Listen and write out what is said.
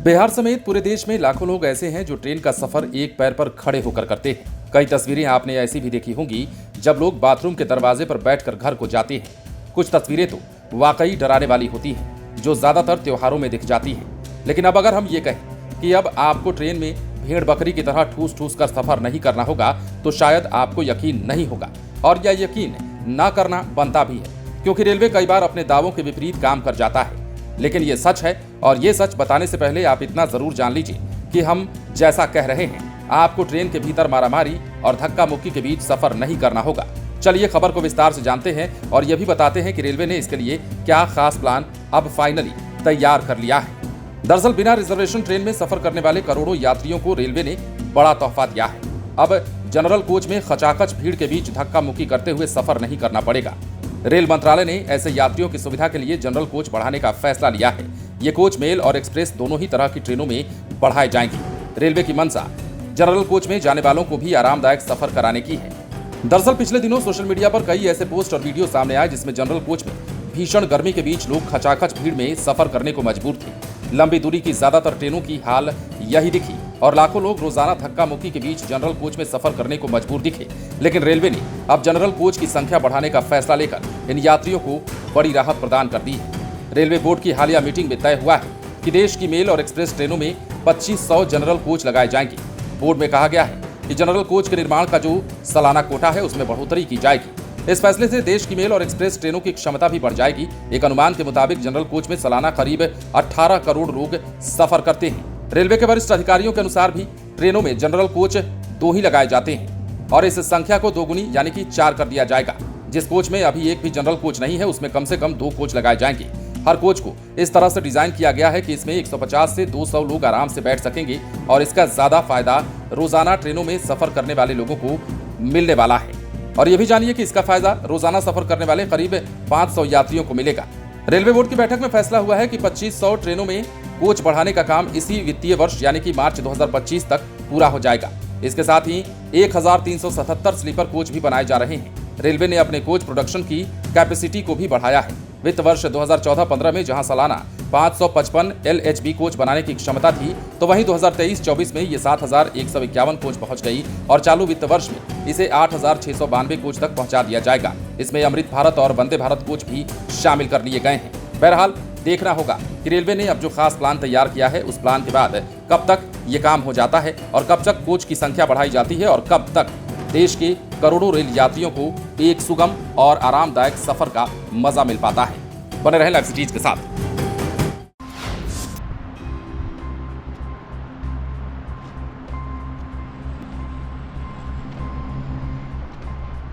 बिहार समेत पूरे देश में लाखों लोग ऐसे हैं जो ट्रेन का सफर एक पैर पर खड़े होकर करते हैं। कई तस्वीरें आपने ऐसी भी देखी होंगी जब लोग बाथरूम के दरवाजे पर बैठकर घर को जाते हैं। कुछ तस्वीरें तो वाकई डराने वाली होती हैं, जो ज्यादातर त्योहारों में दिख जाती हैं। लेकिन अब अगर हम ये कहें कि अब आपको ट्रेन में भेड़ बकरी की तरह ठूस ठूस कर सफर नहीं करना होगा, तो शायद आपको यकीन नहीं होगा, और यह यकीन ना करना बनता भी है, क्योंकि रेलवे कई बार अपने दावों के विपरीत काम कर जाता है। लेकिन ये सच है, और ये सच बताने से पहले आप इतना जरूर जान लीजिए कि हम जैसा कह रहे हैं, आपको ट्रेन के भीतर मारामारी और धक्का मुक्की के बीच सफर नहीं करना होगा। चलिए खबर को विस्तार से जानते हैं और ये भी बताते हैं कि रेलवे ने इसके लिए क्या खास प्लान अब फाइनली तैयार कर लिया है। दरअसल बिना रिजर्वेशन ट्रेन में सफर करने वाले करोड़ों यात्रियों को रेलवे ने बड़ा तोहफा दिया है। अब जनरल कोच में खचाखच भीड़ के बीच धक्का मुक्की करते हुए सफर नहीं करना पड़ेगा। रेल मंत्रालय ने ऐसे यात्रियों की सुविधा के लिए जनरल कोच बढ़ाने का फैसला लिया है। ये कोच मेल और एक्सप्रेस दोनों ही तरह की ट्रेनों में बढ़ाए जाएंगे। रेलवे की मंशा जनरल कोच में जाने वालों को भी आरामदायक सफर कराने की है। दरअसल पिछले दिनों सोशल मीडिया पर कई ऐसे पोस्ट और वीडियो सामने आए जिसमें जनरल कोच में भीषण गर्मी के बीच लोग खचाखच भीड़ में सफर करने को मजबूर थे। लंबी दूरी की ज्यादातर ट्रेनों की हाल यही दिखी और लाखों लोग रोजाना धक्का मुक्की के बीच जनरल कोच में सफर करने को मजबूर दिखे। लेकिन रेलवे ने अब जनरल कोच की संख्या बढ़ाने का फैसला लेकर इन यात्रियों को बड़ी राहत प्रदान कर दी है। रेलवे बोर्ड की हालिया मीटिंग में तय हुआ है कि देश की मेल और एक्सप्रेस ट्रेनों में 2500 जनरल कोच लगाए जाएंगे। बोर्ड में कहा गया है कि जनरल कोच के निर्माण का जो सालाना कोटा है उसमें बढ़ोतरी की जाएगी। इस फैसले से देश की मेल और एक्सप्रेस ट्रेनों की क्षमता भी बढ़ जाएगी। एक अनुमान के मुताबिक जनरल कोच में सालाना करीब 18 करोड़ लोग सफर करते हैं। रेलवे के वरिष्ठ अधिकारियों के अनुसार भी ट्रेनों में जनरल कोच 2 ही लगाए जाते हैं और इस संख्या को दोगुनी यानी कि 4 कर दिया जाएगा। जिस कोच में अभी एक भी जनरल कोच नहीं है उसमें कम से कम 2 कोच लगाए जाएंगे। हर कोच को इस तरह से डिजाइन किया गया है कि इसमें 150 से 200 लोग आराम से बैठ सकेंगे और इसका ज्यादा फायदा रोजाना ट्रेनों में सफर करने वाले लोगों को मिलने वाला है। और ये भी जानिए कि इसका फायदा रोजाना सफर करने वाले करीब 500 यात्रियों को मिलेगा। रेलवे बोर्ड की बैठक में फैसला हुआ है कि 2500 ट्रेनों में कोच बढ़ाने का काम इसी वित्तीय वर्ष यानी कि मार्च 2025 तक पूरा हो जाएगा। इसके साथ ही 1377 स्लीपर कोच भी बनाए जा रहे हैं। रेलवे ने अपने कोच प्रोडक्शन की कैपेसिटी को भी बढ़ाया है। वित्त वर्ष 2014-15 में जहां सालाना 555 LHB कोच बनाने की क्षमता थी, तो वहीं 2023-24 में ये 7151 कोच पहुंच गई और चालू वित्त वर्ष में इसे 8692 कोच तक पहुंचा दिया जाएगा। इसमें अमृत भारत और वंदे भारत कोच भी शामिल कर लिए गए हैं। बहरहाल देखना होगा कि रेलवे ने अब जो खास प्लान तैयार किया है उस प्लान के बाद कब तक ये काम हो जाता है और कब तक कोच की संख्या बढ़ाई जाती है और कब तक देश के करोड़ों रेल यात्रियों को एक सुगम और आरामदायक सफर का मजा मिल पाता है। बने रहें लाइव सिटीज के साथ।